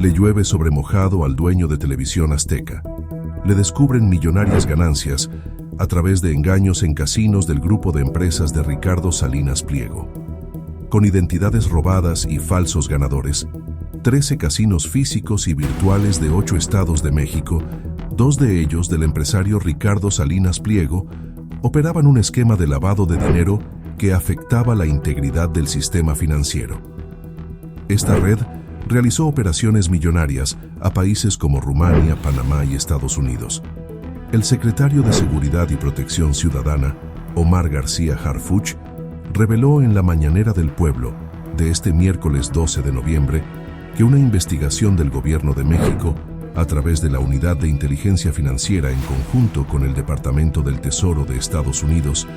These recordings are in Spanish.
Le llueve sobre mojado al dueño de Televisión Azteca. Le descubren millonarias ganancias a través de engaños en casinos del grupo de empresas de Ricardo Salinas Pliego. Con identidades robadas y falsos ganadores, 13 casinos físicos y virtuales de 8 estados de México, 2 de ellos del empresario Ricardo Salinas Pliego, operaban un esquema de lavado de dinero que afectaba la integridad del sistema financiero. Esta red realizó operaciones millonarias a países como Rumania, Panamá y Estados Unidos. El secretario de Seguridad y Protección Ciudadana, Omar García Harfuch, reveló en la Mañanera del Pueblo de este miércoles 12 de noviembre que una investigación del Gobierno de México, a través de la Unidad de Inteligencia Financiera en conjunto con el Departamento del Tesoro de Estados Unidos,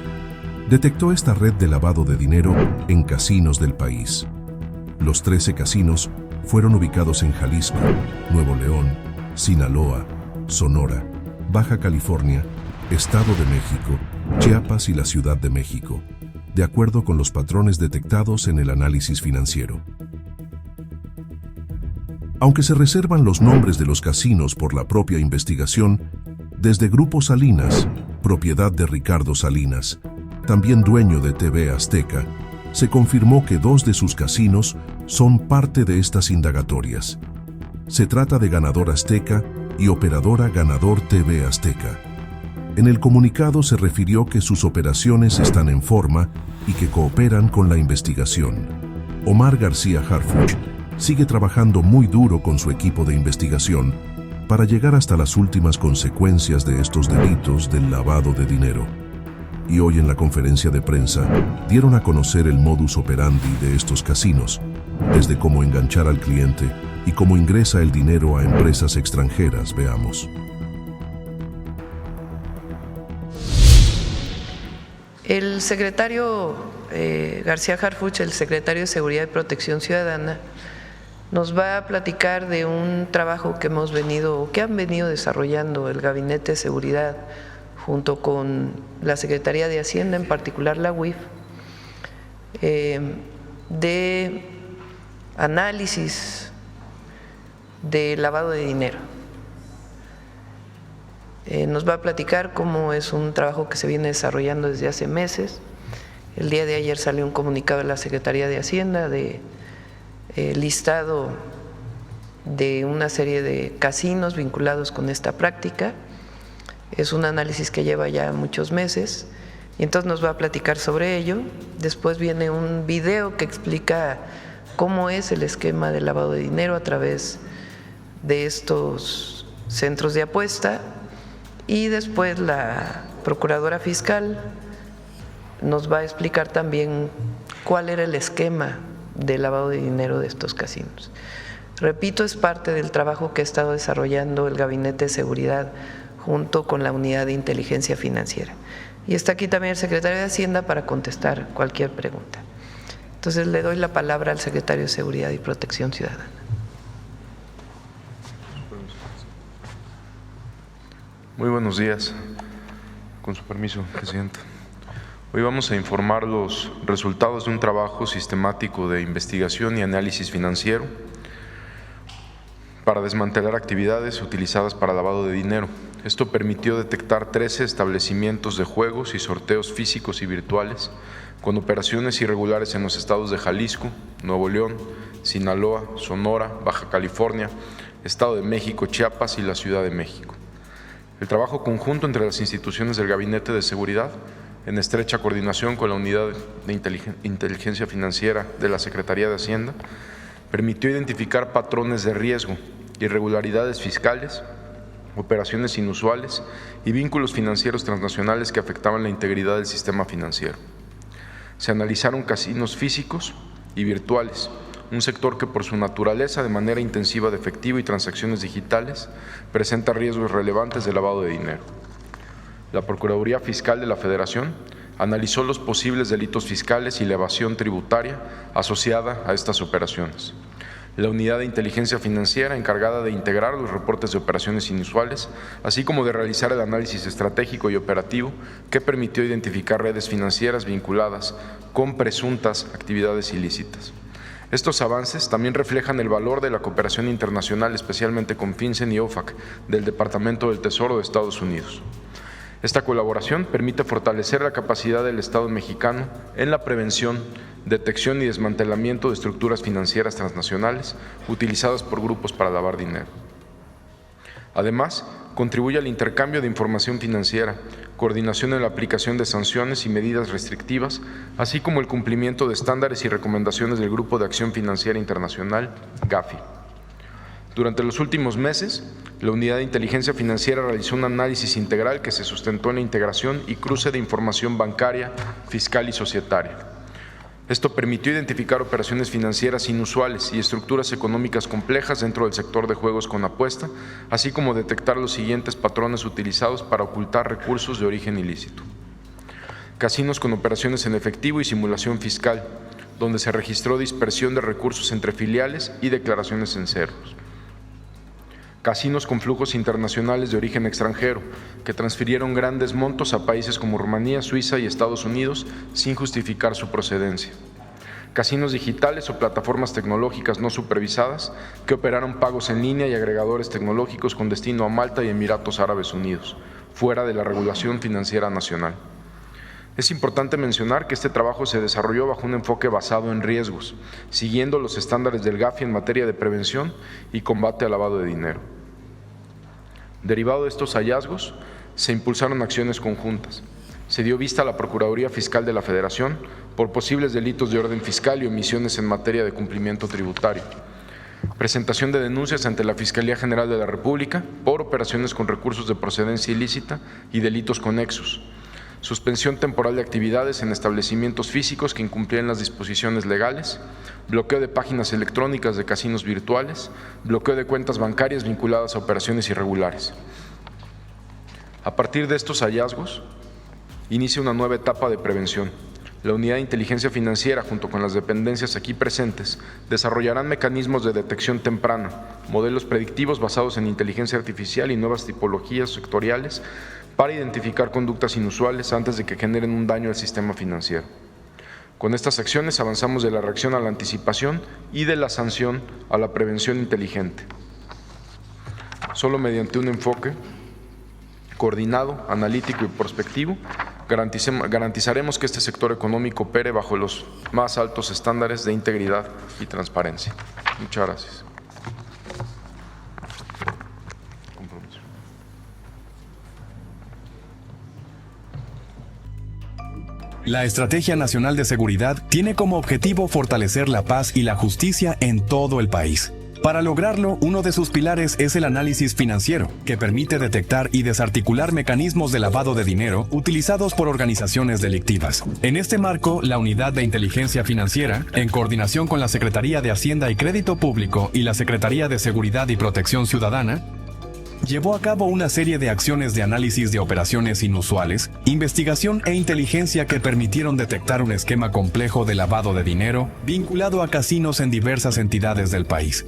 detectó esta red de lavado de dinero en casinos del país. Los 13 casinos fueron ubicados en Jalisco, Nuevo León, Sinaloa, Sonora, Baja California, Estado de México, Chiapas y la Ciudad de México, de acuerdo con los patrones detectados en el análisis financiero. Aunque se reservan los nombres de los casinos por la propia investigación, desde Grupo Salinas, propiedad de Ricardo Salinas, también dueño de TV Azteca, se confirmó que 2 de sus casinos son parte de estas indagatorias. Se trata de Ganador Azteca y Operadora Ganador TV Azteca. En el comunicado se refirió que sus operaciones están en forma y que cooperan con la investigación. Omar García Harfuch sigue trabajando muy duro con su equipo de investigación para llegar hasta las últimas consecuencias de estos delitos del lavado de dinero. Y hoy en la conferencia de prensa dieron a conocer el modus operandi de estos casinos, desde cómo enganchar al cliente y cómo ingresa el dinero a empresas extranjeras. Veamos. El secretario García Harfuch, el secretario de Seguridad y Protección Ciudadana, nos va a platicar de un trabajo que han venido desarrollando el Gabinete de Seguridad junto con la Secretaría de Hacienda, en particular la UIF, de análisis de lavado de dinero. Nos va a platicar cómo es un trabajo que se viene desarrollando desde hace meses. El día de ayer salió un comunicado de la Secretaría de Hacienda de listado de una serie de casinos vinculados con esta práctica. Es un análisis que lleva ya muchos meses y entonces nos va a platicar sobre ello. Después viene un video que explica cómo es el esquema de lavado de dinero a través de estos centros de apuesta, y después la Procuradora Fiscal nos va a explicar también cuál era el esquema de lavado de dinero de estos casinos. Repito, es parte del trabajo que ha estado desarrollando el Gabinete de Seguridad junto con la Unidad de Inteligencia Financiera. Y está aquí también el secretario de Hacienda para contestar cualquier pregunta. Entonces le doy la palabra al secretario de Seguridad y Protección Ciudadana. Muy buenos días. Con su permiso, presidenta. Hoy vamos a informar los resultados de un trabajo sistemático de investigación y análisis financiero para desmantelar actividades utilizadas para lavado de dinero. Esto permitió detectar 13 establecimientos de juegos y sorteos físicos y virtuales con operaciones irregulares en los estados de Jalisco, Nuevo León, Sinaloa, Sonora, Baja California, Estado de México, Chiapas y la Ciudad de México. El trabajo conjunto entre las instituciones del Gabinete de Seguridad, en estrecha coordinación con la Unidad de Inteligencia Financiera de la Secretaría de Hacienda, permitió identificar patrones de riesgo, irregularidades fiscales, operaciones inusuales y vínculos financieros transnacionales que afectaban la integridad del sistema financiero. Se analizaron casinos físicos y virtuales, un sector que por su naturaleza de manera intensiva de efectivo y transacciones digitales presenta riesgos relevantes de lavado de dinero. La Procuraduría Fiscal de la Federación analizó los posibles delitos fiscales y la evasión tributaria asociada a estas operaciones. La Unidad de Inteligencia Financiera, encargada de integrar los reportes de operaciones inusuales, así como de realizar el análisis estratégico y operativo que permitió identificar redes financieras vinculadas con presuntas actividades ilícitas. Estos avances también reflejan el valor de la cooperación internacional, especialmente con FinCEN y OFAC del Departamento del Tesoro de Estados Unidos. Esta colaboración permite fortalecer la capacidad del Estado mexicano en la prevención, detección y desmantelamiento de estructuras financieras transnacionales utilizadas por grupos para lavar dinero. Además, contribuye al intercambio de información financiera, coordinación en la aplicación de sanciones y medidas restrictivas, así como el cumplimiento de estándares y recomendaciones del Grupo de Acción Financiera Internacional, GAFI. Durante los últimos meses, la Unidad de Inteligencia Financiera realizó un análisis integral que se sustentó en la integración y cruce de información bancaria, fiscal y societaria. Esto permitió identificar operaciones financieras inusuales y estructuras económicas complejas dentro del sector de juegos con apuesta, así como detectar los siguientes patrones utilizados para ocultar recursos de origen ilícito. Casinos con operaciones en efectivo y simulación fiscal, donde se registró dispersión de recursos entre filiales y declaraciones en ceros. Casinos con flujos internacionales de origen extranjero, que transfirieron grandes montos a países como Rumanía, Suiza y Estados Unidos sin justificar su procedencia. Casinos digitales o plataformas tecnológicas no supervisadas que operaron pagos en línea y agregadores tecnológicos con destino a Malta y Emiratos Árabes Unidos, fuera de la regulación financiera nacional. Es importante mencionar que este trabajo se desarrolló bajo un enfoque basado en riesgos, siguiendo los estándares del GAFI en materia de prevención y combate al lavado de dinero. Derivado de estos hallazgos, se impulsaron acciones conjuntas. Se dio vista a la Procuraduría Fiscal de la Federación por posibles delitos de orden fiscal y omisiones en materia de cumplimiento tributario. Presentación de denuncias ante la Fiscalía General de la República por operaciones con recursos de procedencia ilícita y delitos conexos. Suspensión temporal de actividades en establecimientos físicos que incumplían las disposiciones legales, bloqueo de páginas electrónicas de casinos virtuales, bloqueo de cuentas bancarias vinculadas a operaciones irregulares. A partir de estos hallazgos, inicia una nueva etapa de prevención. La Unidad de Inteligencia Financiera, junto con las dependencias aquí presentes, desarrollarán mecanismos de detección temprana, modelos predictivos basados en inteligencia artificial y nuevas tipologías sectoriales para identificar conductas inusuales antes de que generen un daño al sistema financiero. Con estas acciones avanzamos de la reacción a la anticipación y de la sanción a la prevención inteligente. Solo mediante un enfoque coordinado, analítico y prospectivo, garantizaremos que este sector económico opere bajo los más altos estándares de integridad y transparencia. Muchas gracias. La Estrategia Nacional de Seguridad tiene como objetivo fortalecer la paz y la justicia en todo el país. Para lograrlo, uno de sus pilares es el análisis financiero, que permite detectar y desarticular mecanismos de lavado de dinero utilizados por organizaciones delictivas. En este marco, la Unidad de Inteligencia Financiera, en coordinación con la Secretaría de Hacienda y Crédito Público y la Secretaría de Seguridad y Protección Ciudadana, llevó a cabo una serie de acciones de análisis de operaciones inusuales, investigación e inteligencia que permitieron detectar un esquema complejo de lavado de dinero vinculado a casinos en diversas entidades del país.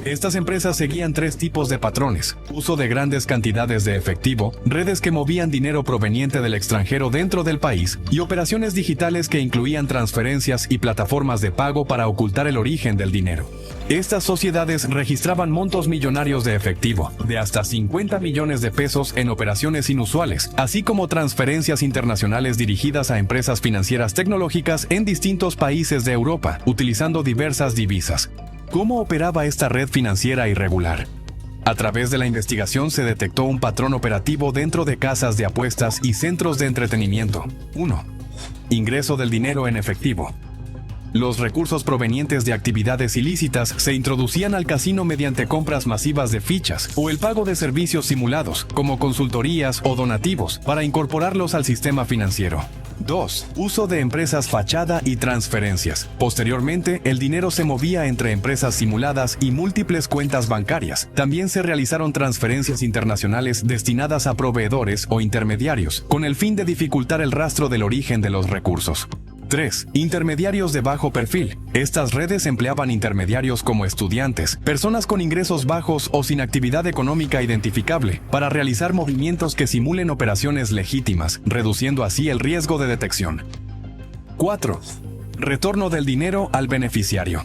Estas empresas seguían 3 tipos de patrones: uso de grandes cantidades de efectivo, redes que movían dinero proveniente del extranjero dentro del país y operaciones digitales que incluían transferencias y plataformas de pago para ocultar el origen del dinero. Estas sociedades registraban montos millonarios de efectivo, de hasta 50 millones de pesos en operaciones inusuales, así como transferencias internacionales dirigidas a empresas financieras tecnológicas en distintos países de Europa, utilizando diversas divisas. ¿Cómo operaba esta red financiera irregular? A través de la investigación se detectó un patrón operativo dentro de casas de apuestas y centros de entretenimiento. 1. Ingreso del dinero en efectivo. Los recursos provenientes de actividades ilícitas se introducían al casino mediante compras masivas de fichas o el pago de servicios simulados, como consultorías o donativos, para incorporarlos al sistema financiero. 2. Uso de empresas fachada y transferencias. Posteriormente, el dinero se movía entre empresas simuladas y múltiples cuentas bancarias. También se realizaron transferencias internacionales destinadas a proveedores o intermediarios, con el fin de dificultar el rastro del origen de los recursos. 3. Intermediarios de bajo perfil. Estas redes empleaban intermediarios como estudiantes, personas con ingresos bajos o sin actividad económica identificable, para realizar movimientos que simulen operaciones legítimas, reduciendo así el riesgo de detección. 4. Retorno del dinero al beneficiario.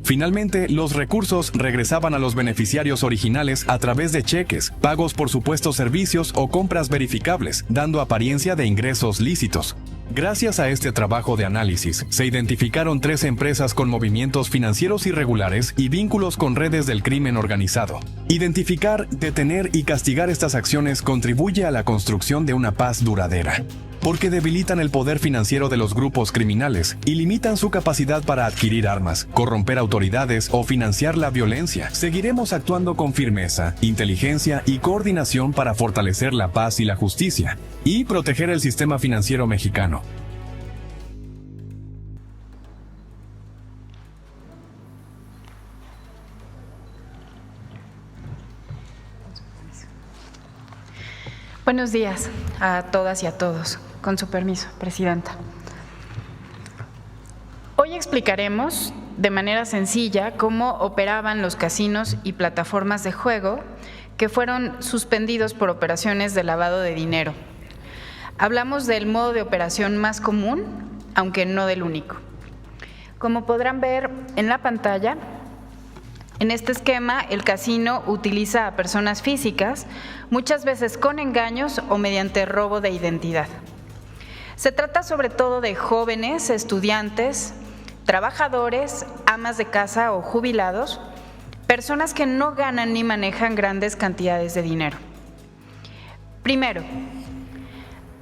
Finalmente, los recursos regresaban a los beneficiarios originales a través de cheques, pagos por supuestos servicios o compras verificables, dando apariencia de ingresos lícitos. Gracias a este trabajo de análisis, se identificaron 3 empresas con movimientos financieros irregulares y vínculos con redes del crimen organizado. Identificar, detener y castigar estas acciones contribuye a la construcción de una paz duradera, porque debilitan el poder financiero de los grupos criminales y limitan su capacidad para adquirir armas, corromper autoridades o financiar la violencia. Seguiremos actuando con firmeza, inteligencia y coordinación para fortalecer la paz y la justicia, y proteger el sistema financiero mexicano. Buenos días a todas y a todos. Con su permiso, Presidenta. Hoy explicaremos de manera sencilla cómo operaban los casinos y plataformas de juego que fueron suspendidos por operaciones de lavado de dinero. Hablamos del modo de operación más común, aunque no del único. Como podrán ver en la pantalla, en este esquema, el casino utiliza a personas físicas, muchas veces con engaños o mediante robo de identidad. Se trata sobre todo de jóvenes, estudiantes, trabajadores, amas de casa o jubilados, personas que no ganan ni manejan grandes cantidades de dinero. Primero,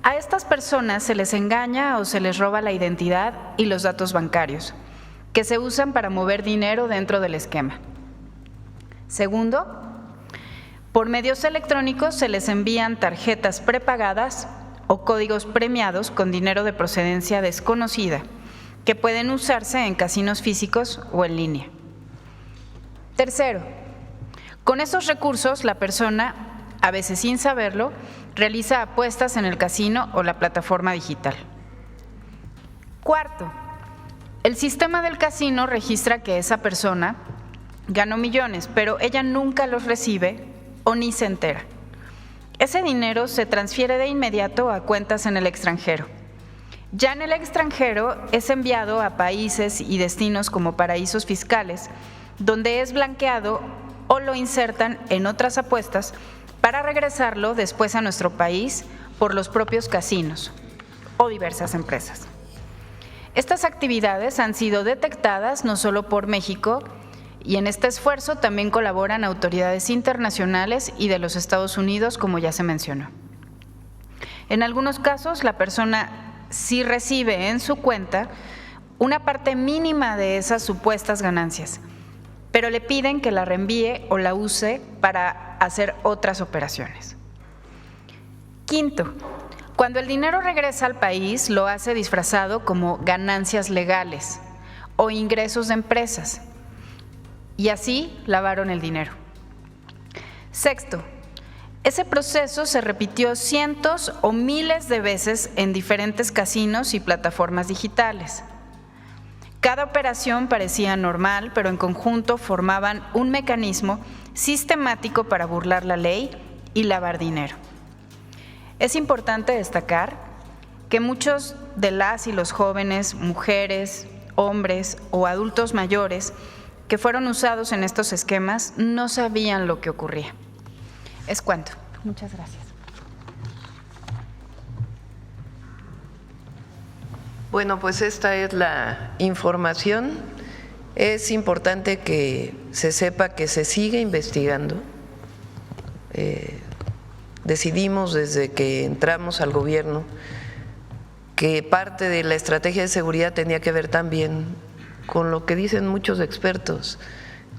a estas personas se les engaña o se les roba la identidad y los datos bancarios, que se usan para mover dinero dentro del esquema. Segundo, por medios electrónicos se les envían tarjetas prepagadas o códigos premiados con dinero de procedencia desconocida, que pueden usarse en casinos físicos o en línea. Tercero, con esos recursos la persona, a veces sin saberlo, realiza apuestas en el casino o la plataforma digital. Cuarto, el sistema del casino registra que esa persona ganó millones, pero ella nunca los recibe o ni se entera. Ese dinero se transfiere de inmediato a cuentas en el extranjero. Ya en el extranjero es enviado a países y destinos como paraísos fiscales, donde es blanqueado o lo insertan en otras apuestas para regresarlo después a nuestro país por los propios casinos o diversas empresas. Estas actividades han sido detectadas no solo por México, y en este esfuerzo también colaboran autoridades internacionales y de los Estados Unidos, como ya se mencionó. En algunos casos, la persona sí recibe en su cuenta una parte mínima de esas supuestas ganancias, pero le piden que la reenvíe o la use para hacer otras operaciones. Quinto, cuando el dinero regresa al país, lo hace disfrazado como ganancias legales o ingresos de empresas, y así lavaron el dinero. Sexto, ese proceso se repitió cientos o miles de veces en diferentes casinos y plataformas digitales. Cada operación parecía normal, pero en conjunto formaban un mecanismo sistemático para burlar la ley y lavar dinero. Es importante destacar que muchos de las y los jóvenes, mujeres, hombres o adultos mayores que fueron usados en estos esquemas no sabían lo que ocurría. Es cuanto. Muchas gracias. Bueno, pues esta es la información. Es importante que se sepa que se sigue investigando. Decidimos desde que entramos al gobierno que parte de la estrategia de seguridad tenía que ver también con lo que dicen muchos expertos,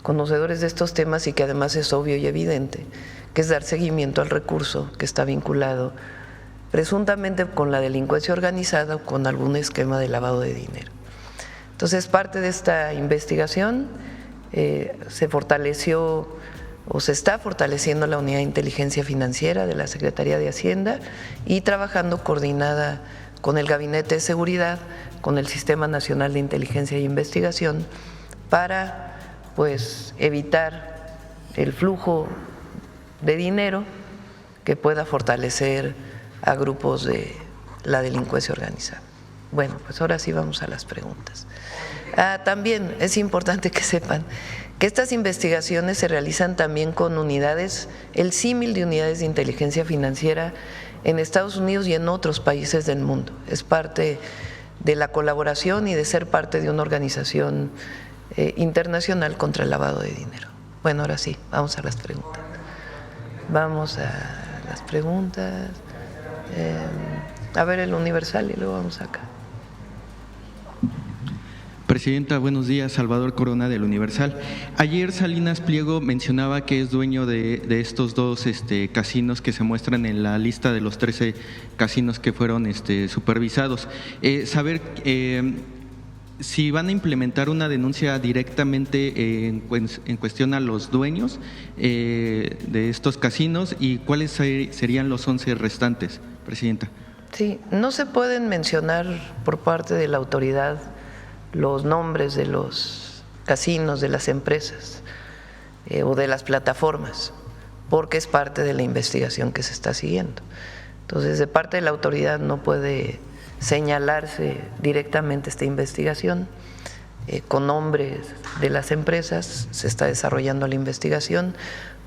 conocedores de estos temas y que además es obvio y evidente, que es dar seguimiento al recurso que está vinculado presuntamente con la delincuencia organizada o con algún esquema de lavado de dinero. Entonces, parte de esta investigación se fortaleció o se está fortaleciendo la Unidad de Inteligencia Financiera de la Secretaría de Hacienda y trabajando coordinada con el Gabinete de Seguridad, con el Sistema Nacional de Inteligencia e Investigación, para pues evitar el flujo de dinero que pueda fortalecer a grupos de la delincuencia organizada. Bueno, pues ahora sí vamos a las preguntas. También es importante que sepan que estas investigaciones se realizan también con unidades, el símil de unidades de inteligencia financiera en Estados Unidos y en otros países del mundo. Es parte de la colaboración y de ser parte de una organización internacional contra el lavado de dinero. Bueno, ahora sí, vamos a las preguntas. Vamos a las preguntas. A ver el Universal y luego vamos acá. Presidenta, buenos días. Salvador Corona del Universal. Ayer Salinas Pliego mencionaba que es dueño de estos dos casinos que se muestran en la lista de los 13 casinos que fueron supervisados. Saber si van a implementar una denuncia directamente en cuestión a los dueños de estos casinos y cuáles serían los 11 restantes, Presidenta. Sí, no se pueden mencionar por parte de la autoridad los nombres de los casinos, de las empresas o de las plataformas, porque es parte de la investigación que se está siguiendo. Entonces, de parte de la autoridad no puede señalarse directamente esta investigación con nombres de las empresas, se está desarrollando la investigación.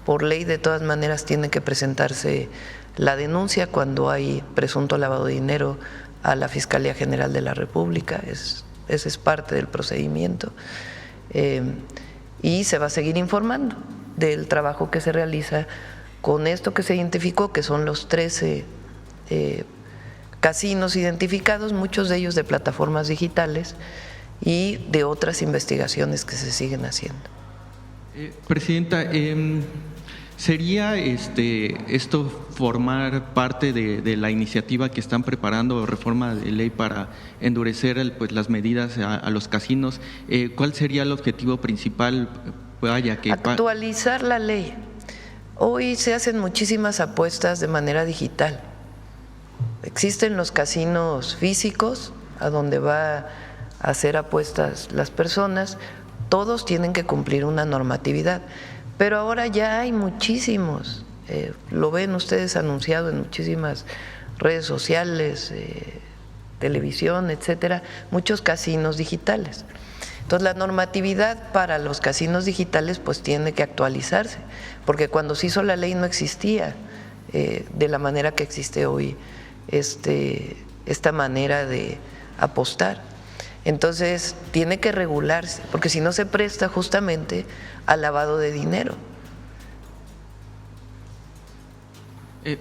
Por ley, de todas maneras, tiene que presentarse la denuncia cuando hay presunto lavado de dinero a la Fiscalía General de la República. Ese es parte del procedimiento y se va a seguir informando del trabajo que se realiza con esto que se identificó, que son los 13 casinos identificados, muchos de ellos de plataformas digitales y de otras investigaciones que se siguen haciendo. Presidenta, ¿sería esto formar parte de la iniciativa que están preparando, reforma de ley para endurecer las medidas a los casinos? ¿Cuál sería el objetivo principal? Actualizar la ley. Hoy se hacen muchísimas apuestas de manera digital. Existen los casinos físicos, a donde va a hacer apuestas las personas, todos tienen que cumplir una normatividad. Pero ahora ya hay muchísimos, lo ven ustedes anunciado en muchísimas redes sociales, televisión, etcétera, muchos casinos digitales. Entonces, la normatividad para los casinos digitales pues tiene que actualizarse, porque cuando se hizo la ley no existía de la manera que existe hoy esta manera de apostar. Entonces, tiene que regularse, porque si no se presta justamente al lavado de dinero.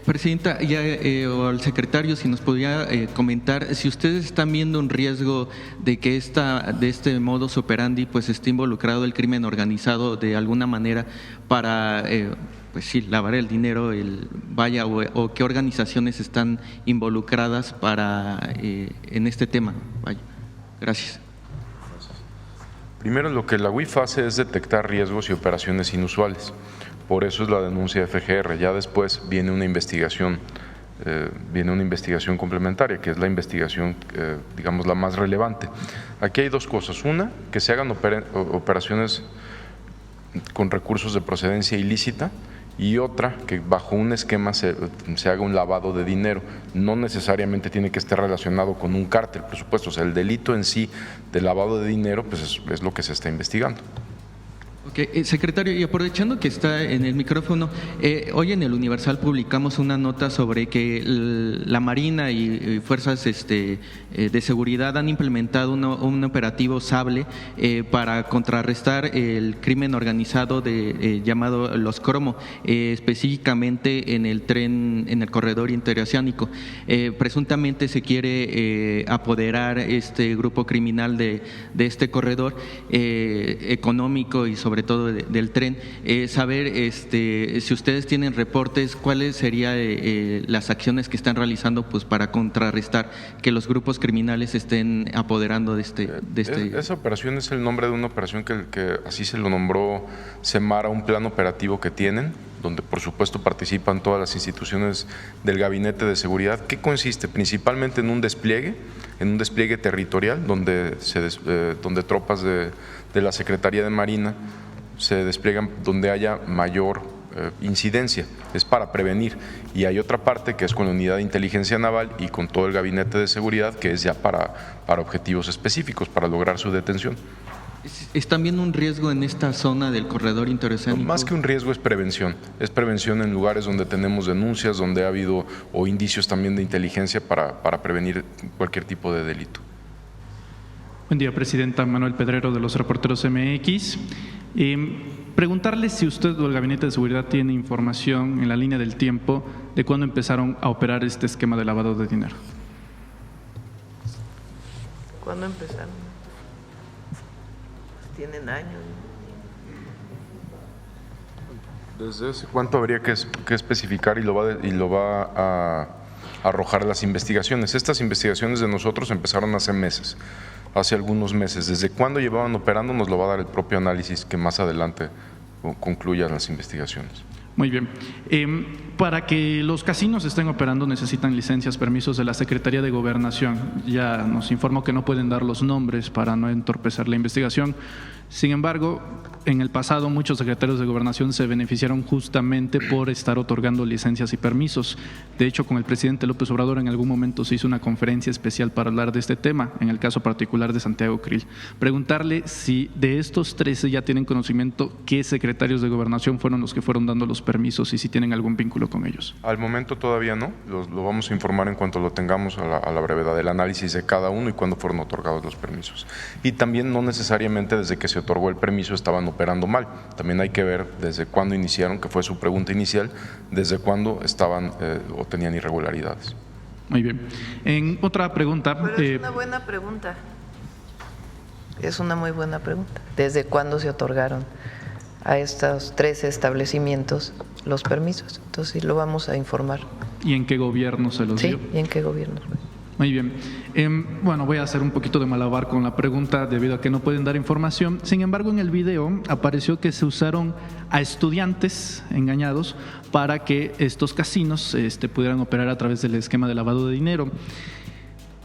Presidenta, o al secretario, si nos podría comentar si ustedes están viendo un riesgo de que de este modus operandi pues esté involucrado el crimen organizado de alguna manera para lavar el dinero, o qué organizaciones están involucradas en este tema. Gracias. Primero, lo que la UIF hace es detectar riesgos y operaciones inusuales. Por eso es la denuncia de FGR. Ya después viene una investigación complementaria, que es la investigación, digamos, la más relevante. Aquí hay dos cosas. Una, que se hagan operaciones con recursos de procedencia ilícita, y otra, que bajo un esquema se haga un lavado de dinero. No necesariamente tiene que estar relacionado con un cártel, por supuesto. O sea, el delito en sí de lavado de dinero pues es lo que se está investigando. Okay, secretario, y aprovechando que está en el micrófono, hoy en el Universal publicamos una nota sobre que la Marina y fuerzas de seguridad han implementado un operativo Sable para contrarrestar el crimen organizado llamado Los Cromo, específicamente en el tren, en el corredor interoceánico. Presuntamente se quiere apoderar este grupo criminal de este corredor económico y sobre todo del tren. Saber si ustedes tienen reportes, cuáles serían las acciones que están realizando pues para contrarrestar que los grupos criminales estén apoderando de este. Esa operación es el nombre de una operación que así se lo nombró Semara, un plan operativo que tienen, donde por supuesto participan todas las instituciones del Gabinete de Seguridad, que consiste principalmente en un despliegue territorial, donde tropas de la Secretaría de Marina se despliegan donde haya mayor incidencia, es para prevenir. Y hay otra parte que es con la unidad de inteligencia naval y con todo el gabinete de seguridad, que es ya para objetivos específicos, para lograr su detención. ¿Es también un riesgo en esta zona del corredor interoceánico? Más que un riesgo es prevención en lugares donde tenemos denuncias, donde ha habido o indicios también de inteligencia para prevenir cualquier tipo de delito. Buen día, Presidenta. Manuel Pedrero, de los Reporteros MX. Preguntarle si usted o el Gabinete de Seguridad tiene información en la línea del tiempo de cuándo empezaron a operar este esquema de lavado de dinero. ¿Cuándo empezaron? Pues tienen años. ¿Desde ese cuánto habría que especificar y lo va a arrojar las investigaciones? Estas investigaciones de nosotros empezaron hace algunos meses. ¿Desde cuándo llevaban operando? Nos lo va a dar el propio análisis que más adelante concluyan las investigaciones. Muy bien. Para que los casinos estén operando necesitan licencias, permisos de la Secretaría de Gobernación. Ya nos informó que no pueden dar los nombres para no entorpecer la investigación. Sin embargo, en el pasado muchos secretarios de Gobernación se beneficiaron justamente por estar otorgando licencias y permisos. De hecho, con el presidente López Obrador en algún momento se hizo una conferencia especial para hablar de este tema, en el caso particular de Santiago Krill. Preguntarle si de estos 13 ya tienen conocimiento qué secretarios de Gobernación fueron los que fueron dando los permisos y si tienen algún vínculo con ellos. Al momento todavía no, lo vamos a informar en cuanto lo tengamos a la brevedad del análisis de cada uno y cuándo fueron otorgados los permisos. Y también no necesariamente desde que se otorgó el permiso estaban operando mal. También hay que ver desde cuándo iniciaron, que fue su pregunta inicial, desde cuándo estaban o tenían irregularidades. Muy bien. En otra pregunta. Pero es una buena pregunta. Es una muy buena pregunta. ¿Desde cuándo se otorgaron a estos 13 establecimientos los permisos? Entonces sí lo vamos a informar. ¿Y en qué gobierno se los dio? Sí, ¿y en qué gobierno fue? Muy bien. Bueno, voy a hacer un poquito de malabar con la pregunta debido a que no pueden dar información. Sin embargo, en el video apareció que se usaron a estudiantes engañados para que estos casinos pudieran operar a través del esquema de lavado de dinero.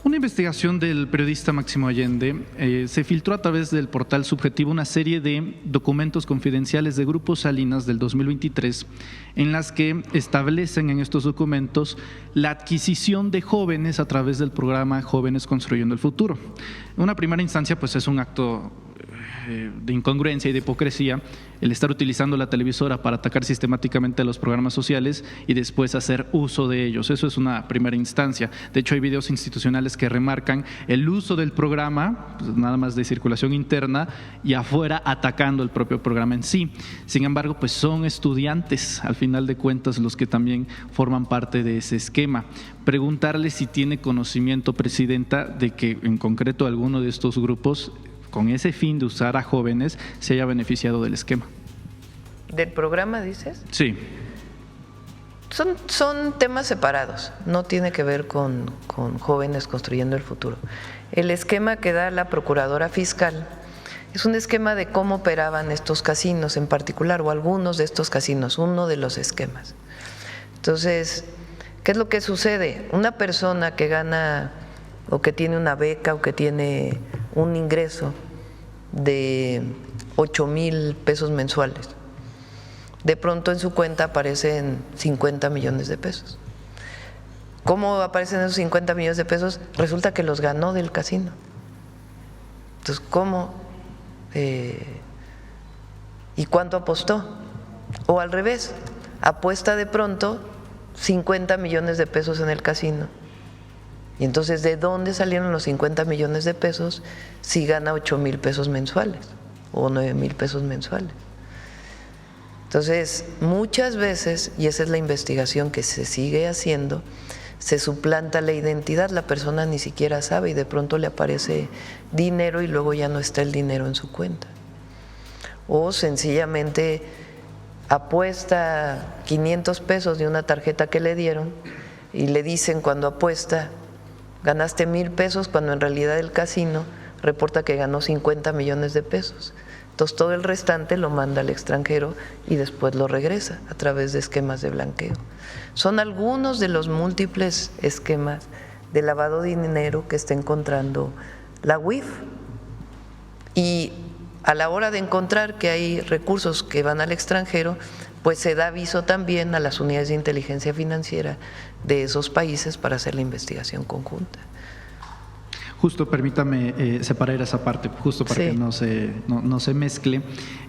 Una investigación del periodista Máximo Allende se filtró a través del portal Subjetivo una serie de documentos confidenciales de Grupo Salinas del 2023 en las que establecen en estos documentos la adquisición de jóvenes a través del programa Jóvenes Construyendo el Futuro. En una primera instancia, pues es un acto de incongruencia y de hipocresía el estar utilizando la televisora para atacar sistemáticamente a los programas sociales y después hacer uso de ellos. Eso es una primera instancia. De hecho, hay videos institucionales que remarcan el uso del programa, pues nada más de circulación interna, y afuera atacando el propio programa en sí. Sin embargo, pues son estudiantes, al final de cuentas, los que también forman parte de ese esquema. Preguntarle si tiene conocimiento, Presidenta, de que en concreto alguno de estos grupos, con ese fin de usar a jóvenes, se haya beneficiado del esquema. ¿Del programa, dices? Sí. Son temas separados, no tiene que ver con Jóvenes Construyendo el Futuro. El esquema que da la Procuradora Fiscal es un esquema de cómo operaban estos casinos en particular, o algunos de estos casinos, uno de los esquemas. Entonces, ¿qué es lo que sucede? Una persona que gana o que tiene una beca o que tiene un ingreso de 8,000 pesos mensuales, de pronto en su cuenta aparecen 50 millones de pesos. ¿Cómo aparecen esos 50 millones de pesos? Resulta que los ganó del casino. Entonces, ¿cómo? ¿Y cuánto apostó? O al revés, apuesta de pronto 50 millones de pesos en el casino. Y entonces, ¿de dónde salieron los 50 millones de pesos si gana 8,000 pesos mensuales o 9,000 pesos mensuales? Entonces, muchas veces, y esa es la investigación que se sigue haciendo, se suplanta la identidad, la persona ni siquiera sabe y de pronto le aparece dinero y luego ya no está el dinero en su cuenta. O sencillamente apuesta 500 pesos de una tarjeta que le dieron y le dicen cuando apuesta: ganaste 1,000 pesos, cuando en realidad el casino reporta que ganó 50 millones de pesos. Entonces todo el restante lo manda al extranjero y después lo regresa a través de esquemas de blanqueo. Son algunos de los múltiples esquemas de lavado de dinero que está encontrando la UIF. Y a la hora de encontrar que hay recursos que van al extranjero, pues se da aviso también a las unidades de inteligencia financiera de esos países para hacer la investigación conjunta. Justo, permítame separar esa parte, justo para que no se mezcle.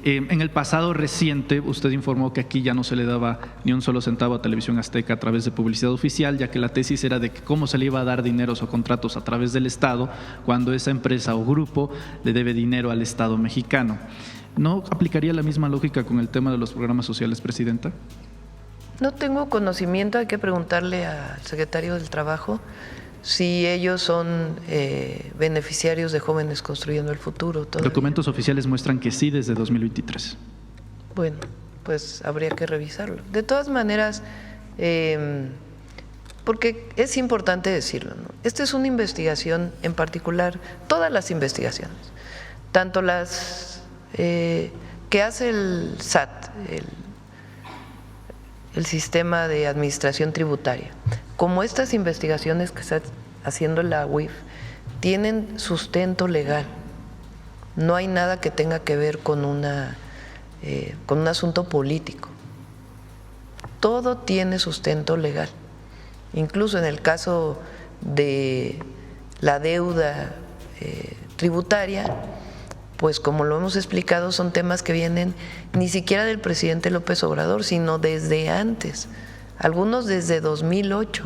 En el pasado reciente, usted informó que aquí ya no se le daba ni un solo centavo a Televisión Azteca a través de publicidad oficial, ya que la tesis era de que cómo se le iba a dar dineros o contratos a través del Estado cuando esa empresa o grupo le debe dinero al Estado mexicano. ¿No aplicaría la misma lógica con el tema de los programas sociales, Presidenta? No tengo conocimiento, hay que preguntarle al secretario del Trabajo si ellos son beneficiarios de Jóvenes Construyendo el Futuro. Todavía. Documentos oficiales muestran que sí desde 2023. Bueno, pues habría que revisarlo. De todas maneras, porque es importante decirlo, ¿no? Esta es una investigación en particular, todas las investigaciones, tanto las que hace el SAT, el Sistema de Administración Tributaria, como estas investigaciones que está haciendo la UIF, tienen sustento legal. No hay nada que tenga que ver con un asunto político. Todo tiene sustento legal. Incluso en el caso de la deuda tributaria, pues como lo hemos explicado, son temas que vienen ni siquiera del presidente López Obrador, sino desde antes, algunos desde 2008.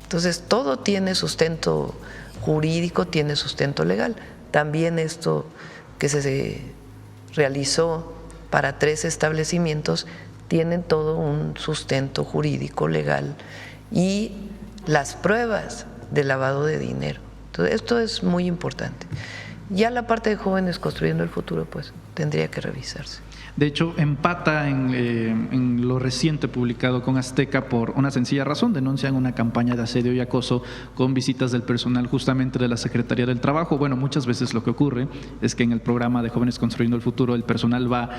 Entonces, todo tiene sustento jurídico, tiene sustento legal. También esto que se realizó para 3 establecimientos tienen todo un sustento jurídico, legal, y las pruebas de lavado de dinero. Entonces, esto es muy importante. Ya la parte de Jóvenes Construyendo el Futuro, pues tendría que revisarse. De hecho, empata en lo reciente publicado con Azteca por una sencilla razón: denuncian una campaña de asedio y acoso con visitas del personal justamente de la Secretaría del Trabajo. Bueno, muchas veces lo que ocurre es que en el programa de Jóvenes Construyendo el Futuro el personal va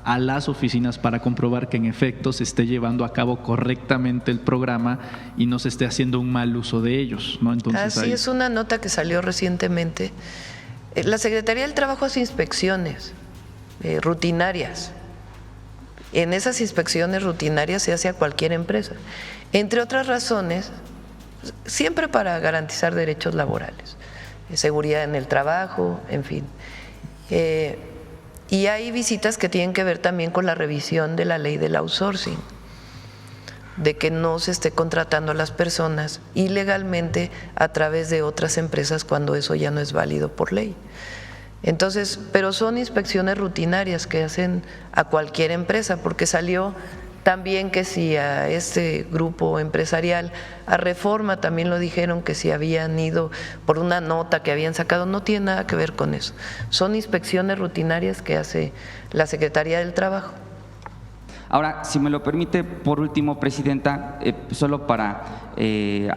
a las oficinas para comprobar que en efecto se esté llevando a cabo correctamente el programa y no se esté haciendo un mal uso de ellos, ¿no? Entonces, así es una nota que salió recientemente. La Secretaría del Trabajo hace inspecciones rutinarias. En esas inspecciones rutinarias se hace a cualquier empresa, entre otras razones, siempre para garantizar derechos laborales, seguridad en el trabajo, en fin. Y hay visitas que tienen que ver también con la revisión de la ley del outsourcing, de que no se esté contratando a las personas ilegalmente a través de otras empresas cuando eso ya no es válido por ley. Entonces, pero son inspecciones rutinarias que hacen a cualquier empresa, porque salió también que si a este grupo empresarial, a Reforma también lo dijeron, que si habían ido por una nota que habían sacado, no tiene nada que ver con eso. Son inspecciones rutinarias que hace la Secretaría del Trabajo. Ahora, si me lo permite, por último, Presidenta, solo para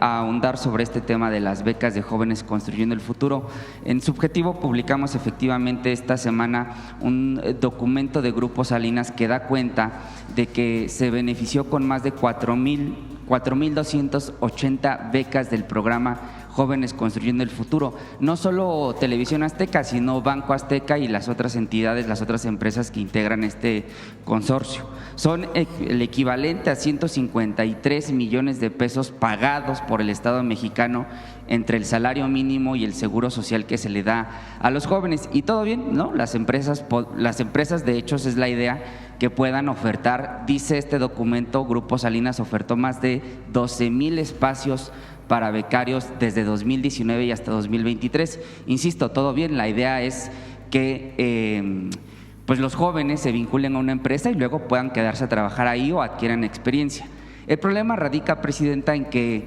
ahondar sobre este tema de las becas de Jóvenes Construyendo el Futuro. En Subjetivo publicamos efectivamente esta semana un documento de Grupo Salinas que da cuenta de que se benefició con más de 4,280 becas del programa Jóvenes Construyendo el Futuro. No solo Televisión Azteca, sino Banco Azteca y las otras entidades, las otras empresas que integran este consorcio. Son el equivalente a 153 millones de pesos pagados por el Estado mexicano entre el salario mínimo y el seguro social que se le da a los jóvenes. Y todo bien, ¿no? Las empresas de hecho, es la idea que puedan ofertar. Dice este documento, Grupo Salinas ofertó más de 12,000 espacios para becarios desde 2019 y hasta 2023. Insisto, todo bien, la idea es que pues los jóvenes se vinculen a una empresa y luego puedan quedarse a trabajar ahí o adquieran experiencia. El problema radica, Presidenta, en que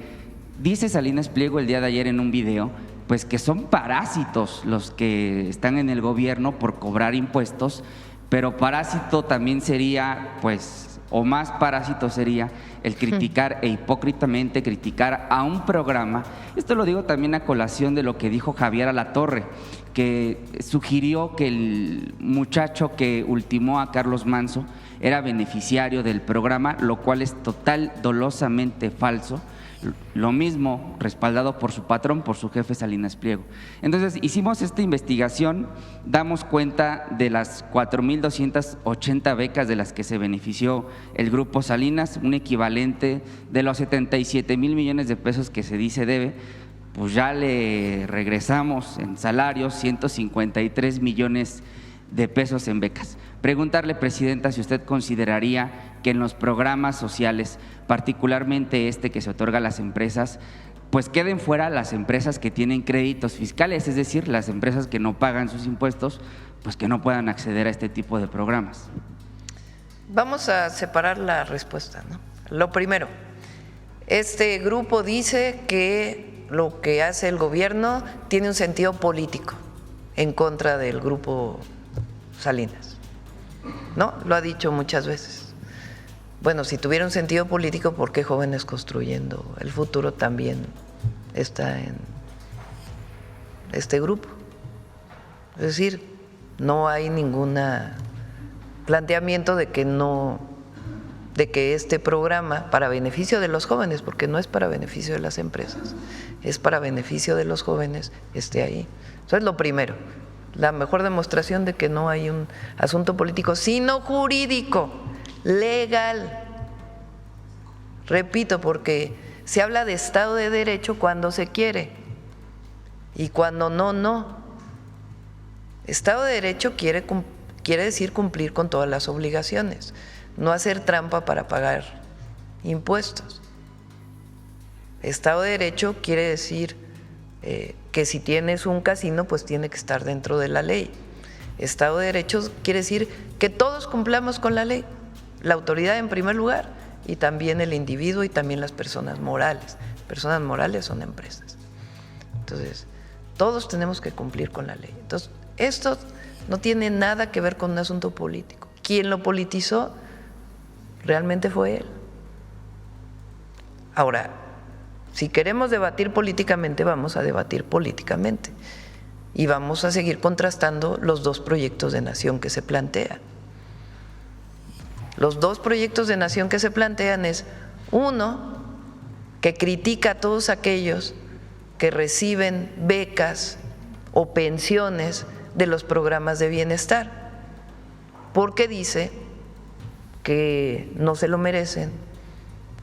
dice Salinas Pliego el día de ayer en un video, pues que son parásitos los que están en el gobierno por cobrar impuestos, pero parásito también sería, pues, o más parásito sería el criticar e hipócritamente criticar a un programa. Esto lo digo también a colación de lo que dijo Javier Alatorre, que sugirió que el muchacho que ultimó a Carlos Manzo era beneficiario del programa, lo cual es total dolosamente falso. lo mismo respaldado por su patrón, por su jefe Salinas Pliego. Entonces hicimos esta investigación, damos cuenta de las 4,280 becas de las que se benefició el Grupo Salinas, un equivalente de los 77,000 millones de pesos que se dice debe, pues ya le regresamos en salarios 153 millones de pesos en becas. Preguntarle, Presidenta, si usted consideraría que en los programas sociales, particularmente este que se otorga a las empresas, pues queden fuera las empresas que tienen créditos fiscales, es decir, las empresas que no pagan sus impuestos, pues que no puedan acceder a este tipo de programas. Vamos a separar la respuesta, ¿no? Lo primero, este grupo dice que lo que hace el gobierno tiene un sentido político en contra del Grupo Salinas, ¿no? Lo ha dicho muchas veces. Bueno, si tuviera un sentido político, ¿por qué Jóvenes Construyendo el Futuro también está en este grupo? Es decir, no hay ningún planteamiento de que este programa, para beneficio de los jóvenes, porque no es para beneficio de las empresas, es para beneficio de los jóvenes, esté ahí. Eso es lo primero. La mejor demostración de que no hay un asunto político, sino jurídico, legal. Repito, porque se habla de Estado de Derecho cuando se quiere y cuando no, no. Estado de Derecho quiere decir cumplir con todas las obligaciones, no hacer trampa para pagar impuestos. Estado de Derecho quiere decir que si tienes un casino, pues tiene que estar dentro de la ley. Estado de Derecho quiere decir que todos cumplamos con la ley, la autoridad en primer lugar y también el individuo y también las personas morales. Personas morales son empresas. Entonces, todos tenemos que cumplir con la ley. Entonces, esto no tiene nada que ver con un asunto político. Quien lo politizó realmente fue él. Ahora, si queremos debatir políticamente, vamos a debatir políticamente y vamos a seguir contrastando los dos proyectos de nación que se plantean. Los dos proyectos de nación que se plantean es uno que critica a todos aquellos que reciben becas o pensiones de los programas de bienestar, porque dice que no se lo merecen,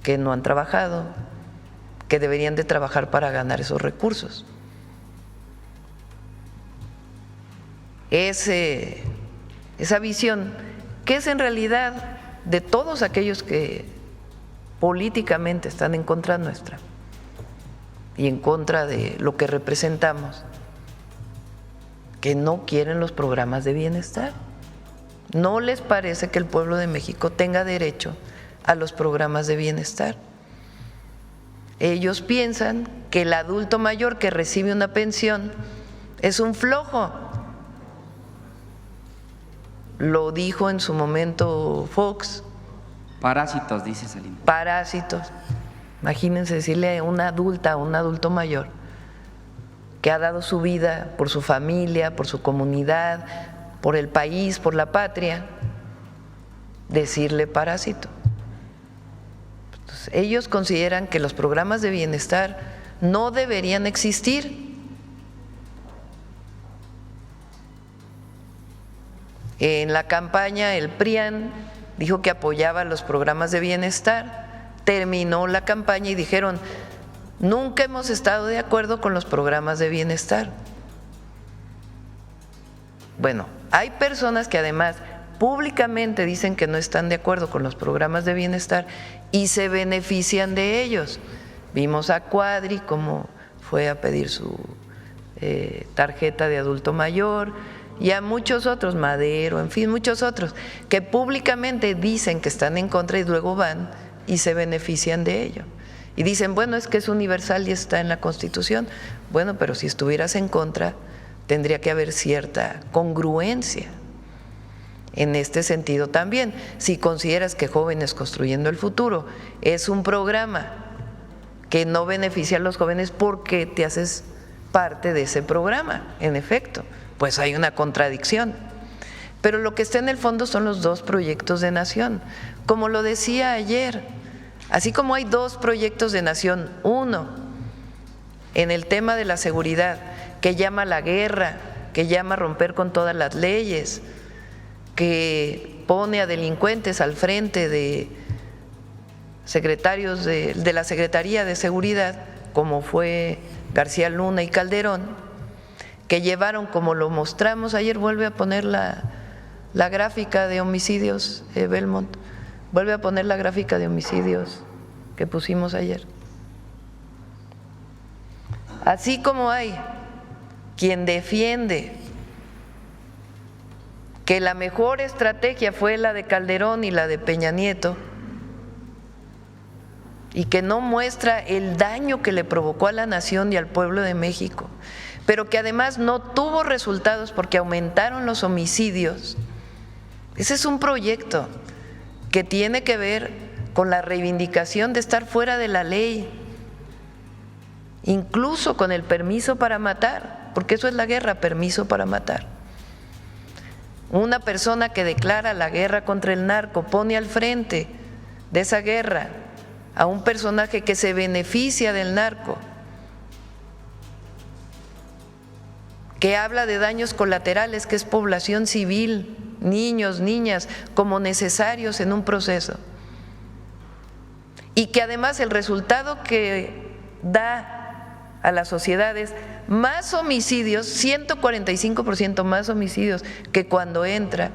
que no han trabajado, que deberían de trabajar para ganar esos recursos. Esa visión, que es en realidad de todos aquellos que políticamente están en contra nuestra y en contra de lo que representamos, que no quieren los programas de bienestar. No les parece que el pueblo de México tenga derecho a los programas de bienestar. Ellos piensan que el adulto mayor que recibe una pensión es un flojo. Lo dijo en su momento Fox. Parásitos, dice Salinas. Parásitos. Imagínense decirle a una adulta, a un adulto mayor que ha dado su vida por su familia, por su comunidad, por el país, por la patria, decirle parásito. Entonces, ellos consideran que los programas de bienestar no deberían existir. En la campaña el PRIAN dijo que apoyaba los programas de bienestar, terminó la campaña y dijeron: nunca hemos estado de acuerdo con los programas de bienestar. Bueno, hay personas que además públicamente dicen que no están de acuerdo con los programas de bienestar y se benefician de ellos. Vimos a Cuadri cómo fue a pedir su tarjeta de adulto mayor, y a muchos otros, Madero, en fin, muchos otros, que públicamente dicen que están en contra y luego van y se benefician de ello. Y dicen, bueno, es que es universal y está en la Constitución. Bueno, pero si estuvieras en contra, tendría que haber cierta congruencia. En este sentido también, si consideras que Jóvenes Construyendo el Futuro es un programa que no beneficia a los jóvenes, ¿por qué te haces parte de ese programa? En efecto, pues hay una contradicción. Pero lo que está en el fondo son los dos proyectos de nación. Como lo decía ayer, Así como hay dos proyectos de nación, uno en el tema de la seguridad, que llama a la guerra, que llama a romper con todas las leyes, que pone a delincuentes al frente de secretarios de la Secretaría de Seguridad, como fue García Luna y Calderón, que llevaron, como lo mostramos ayer, vuelve a poner la gráfica de homicidios, Belmont, vuelve a poner la gráfica de homicidios que pusimos ayer. Así como hay quien defiende que la mejor estrategia fue la de Calderón y la de Peña Nieto, y que no muestra el daño que le provocó a la nación y al pueblo de México, pero que además no tuvo resultados porque aumentaron los homicidios. Ese es un proyecto que tiene que ver con la reivindicación de estar fuera de la ley, incluso con el permiso para matar, porque eso es la guerra, permiso para matar. Una persona que declara la guerra contra el narco pone al frente de esa guerra a un personaje que se beneficia del narco, que habla de daños colaterales, que es población civil, niños, niñas, como necesarios en un proceso, y que además el resultado que da a las sociedades más homicidios, 145% más homicidios que cuando entra.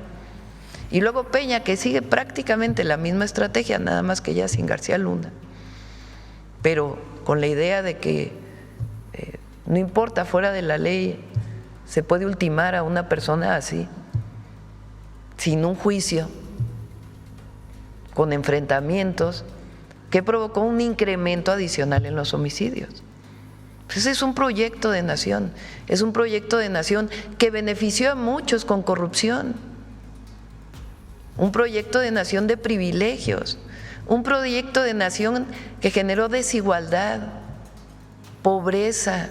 Y luego Peña, que sigue prácticamente la misma estrategia, nada más que ya sin García Luna, pero con la idea de que no importa, fuera de la ley se puede ultimar a una persona así, sin un juicio, con enfrentamientos, que provocó un incremento adicional en los homicidios. Ese es un proyecto de nación, es un proyecto de nación que benefició a muchos con corrupción, un proyecto de nación de privilegios, un proyecto de nación que generó desigualdad, pobreza,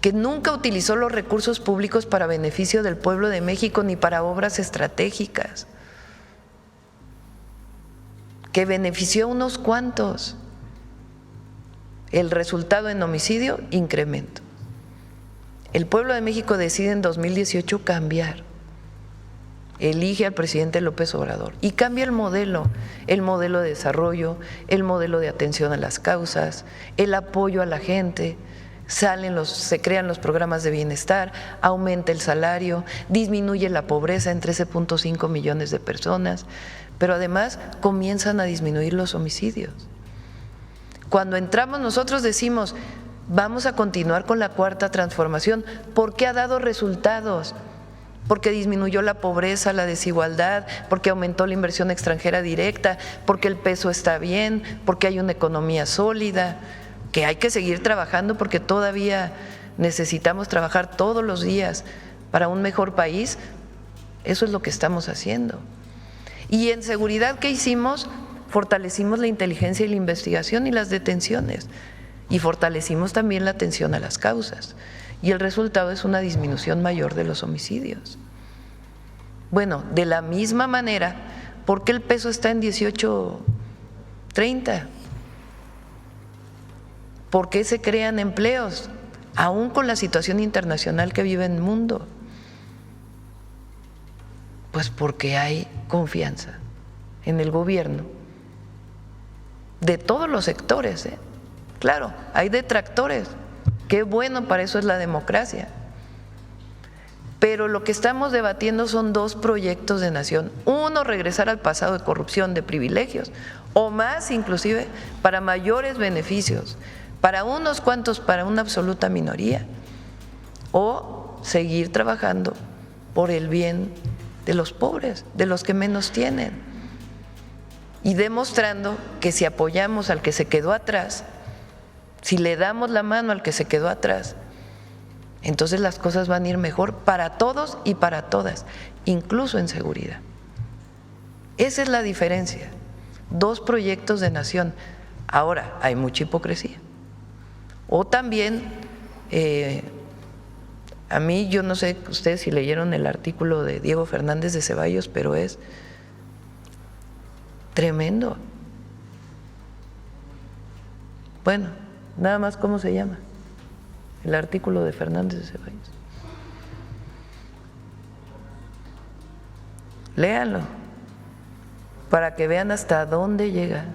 que nunca utilizó los recursos públicos para beneficio del pueblo de México ni para obras estratégicas, que benefició a unos cuantos. El resultado en homicidio, incremento. El pueblo de México decide en 2018 cambiar, elige al presidente López Obrador y cambia el modelo de desarrollo, el modelo de atención a las causas, el apoyo a la gente. Se crean los programas de bienestar, aumenta el salario, disminuye la pobreza en 13.5 millones de personas, pero además comienzan a disminuir los homicidios. Cuando entramos nosotros decimos, vamos a continuar con la cuarta transformación, porque ha dado resultados, porque disminuyó la pobreza, la desigualdad, porque aumentó la inversión extranjera directa, porque el peso está bien, porque hay una economía sólida, que hay que seguir trabajando porque todavía necesitamos trabajar todos los días para un mejor país. Eso es lo que estamos haciendo. Y en seguridad, ¿qué hicimos? Fortalecimos la inteligencia y la investigación y las detenciones, y fortalecimos también la atención a las causas, y el resultado es una disminución mayor de los homicidios. Bueno, de la misma manera, ¿por qué el peso está en 18.30? ¿Por qué se crean empleos, aún con la situación internacional que vive el mundo? Pues porque hay confianza en el gobierno de todos los sectores, ¿eh? Claro, hay detractores, qué bueno, para eso es la democracia. Pero lo que estamos debatiendo son dos proyectos de nación. Uno, regresar al pasado de corrupción, de privilegios, o más inclusive, para mayores beneficios, para unos cuantos, para una absoluta minoría, o seguir trabajando por el bien de los pobres, de los que menos tienen, y demostrando que si apoyamos al que se quedó atrás, si le damos la mano al que se quedó atrás, entonces las cosas van a ir mejor para todos y para todas, incluso en seguridad. Esa es la diferencia, dos proyectos de nación. Ahora, hay mucha hipocresía. O también, a mí, yo no sé ustedes si leyeron el artículo de Diego Fernández de Ceballos, pero es tremendo. Bueno, nada más, ¿cómo se llama? El artículo de Fernández de Ceballos. Léanlo, para que vean hasta dónde llega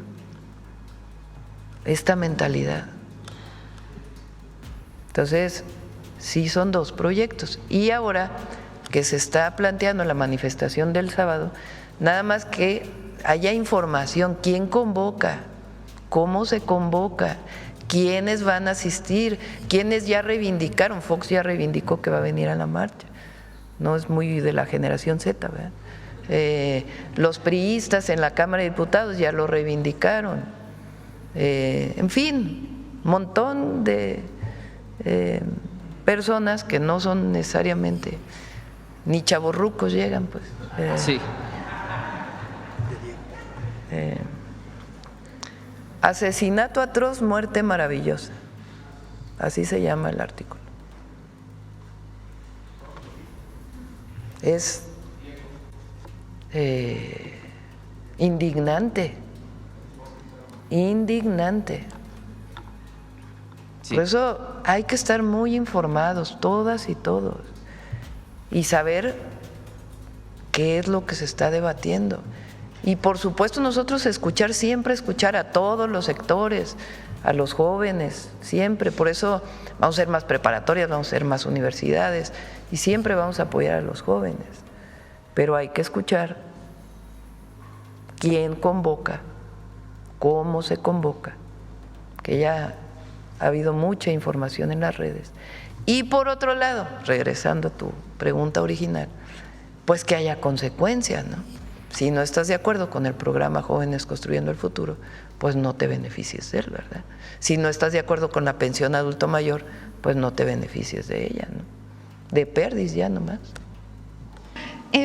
esta mentalidad. Entonces, sí son dos proyectos. Y ahora que se está planteando la manifestación del sábado, nada más que haya información, quién convoca, cómo se convoca, quiénes van a asistir, quiénes ya reivindicaron. Fox ya reivindicó que va a venir a la marcha, no es muy de la generación Z, ¿verdad? Los priistas en la Cámara de Diputados ya lo reivindicaron, en fin, montón de personas que no son necesariamente ni chavorrucos llegan, pues. Sí. Asesinato atroz, muerte maravillosa, así se llama el artículo. Es indignante. Sí. Por eso hay que estar muy informados, todas y todos, y saber qué es lo que se está debatiendo. Y por supuesto nosotros siempre escuchar a todos los sectores, a los jóvenes, siempre. Por eso vamos a ser más preparatorias, vamos a ser más universidades y siempre vamos a apoyar a los jóvenes. Pero hay que escuchar quién convoca, cómo se convoca, que ya ha habido mucha información en las redes. Y por otro lado, regresando a tu pregunta original, pues que haya consecuencias, ¿no? Si no estás de acuerdo con el programa Jóvenes Construyendo el Futuro, pues no te beneficies de él, ¿verdad? Si no estás de acuerdo con la pensión adulto mayor, pues no te beneficies de ella, ¿no? De pérdida ya nomás.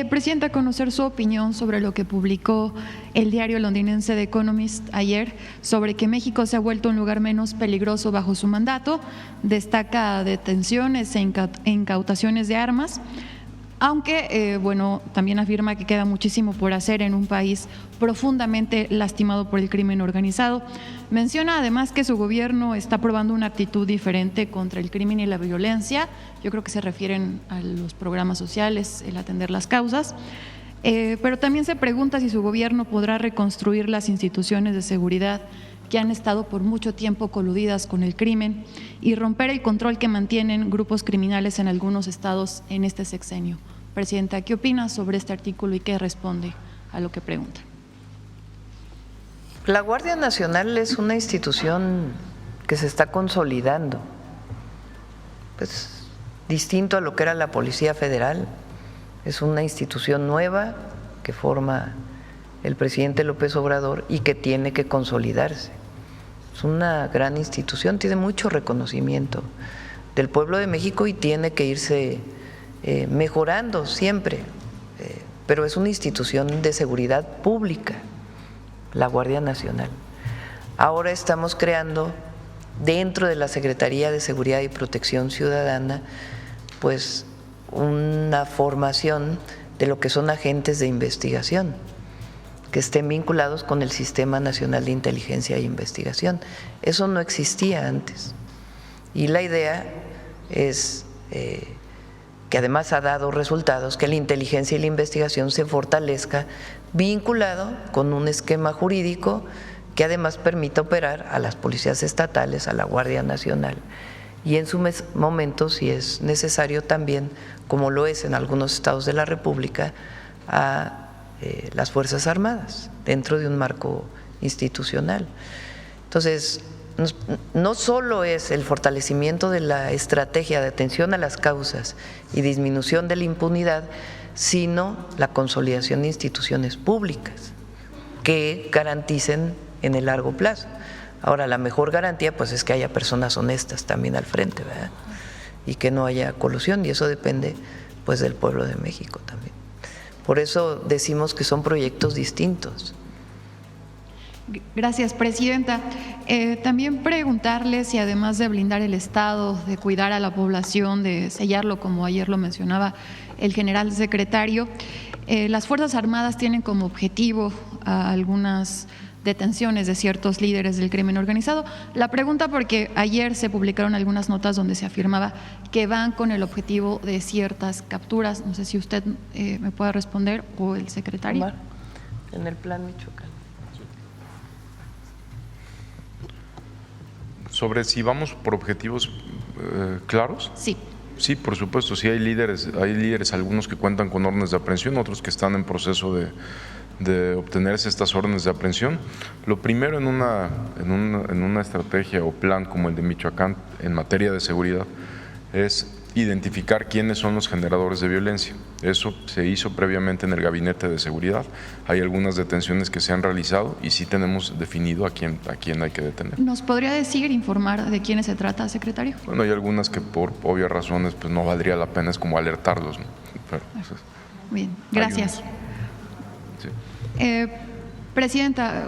Presidenta, conocer su opinión sobre lo que publicó el diario londinense The Economist ayer sobre que México se ha vuelto un lugar menos peligroso bajo su mandato, destaca detenciones e incautaciones de armas, aunque, también afirma que queda muchísimo por hacer en un país profundamente lastimado por el crimen organizado. Menciona además que su gobierno está probando una actitud diferente contra el crimen y la violencia. Yo creo que se refieren a los programas sociales, el atender las causas. Pero también se pregunta si su gobierno podrá reconstruir las instituciones de seguridad que han estado por mucho tiempo coludidas con el crimen y romper el control que mantienen grupos criminales en algunos estados en este sexenio. Presidenta, ¿qué opina sobre este artículo y qué responde a lo que pregunta? La Guardia Nacional es una institución que se está consolidando, pues distinto a lo que era la Policía Federal. Es una institución nueva que forma el presidente López Obrador y que tiene que consolidarse. Es una gran institución, tiene mucho reconocimiento del pueblo de México y tiene que irse mejorando siempre, pero es una institución de seguridad pública, la Guardia Nacional. Ahora estamos creando dentro de la Secretaría de Seguridad y Protección Ciudadana pues una formación de lo que son agentes de investigación que estén vinculados con el Sistema Nacional de Inteligencia e Investigación. Eso no existía antes. Y la idea es, que además ha dado resultados, que la inteligencia y la investigación se fortalezca vinculado con un esquema jurídico que además permita operar a las policías estatales, a la Guardia Nacional y en su momento, si es necesario también, como lo es en algunos estados de la República, a las Fuerzas Armadas, dentro de un marco institucional. Entonces, no solo es el fortalecimiento de la estrategia de atención a las causas y disminución de la impunidad, sino la consolidación de instituciones públicas que garanticen en el largo plazo. Ahora, la mejor garantía pues es que haya personas honestas también al frente, ¿verdad? Y que no haya colusión, y eso depende pues del pueblo de México también. Por eso decimos que son proyectos distintos. Gracias, Presidenta. También preguntarle si además de blindar el Estado, de cuidar a la población, de sellarlo, como ayer lo mencionaba el general secretario, las Fuerzas Armadas tienen como objetivo algunas detenciones de ciertos líderes del crimen organizado. La pregunta porque ayer se publicaron algunas notas donde se afirmaba que van con el objetivo de ciertas capturas. No sé si usted me puede responder o el secretario. Omar, en el plan Michoacán. Sobre si vamos por objetivos claros. Sí. Sí, por supuesto, sí hay líderes, algunos que cuentan con órdenes de aprehensión, otros que están en proceso de obtenerse estas órdenes de aprehensión. Lo primero en una estrategia o plan como el de Michoacán en materia de seguridad es identificar quiénes son los generadores de violencia. Eso se hizo previamente en el Gabinete de Seguridad. Hay algunas detenciones que se han realizado y sí tenemos definido a quién hay que detener. ¿Nos podría decir, informar de quiénes se trata, secretario? Bueno, hay algunas que por obvias razones pues no valdría la pena, es como alertarlos, ¿no? Pero, pues, bien, gracias. Sí. Presidenta,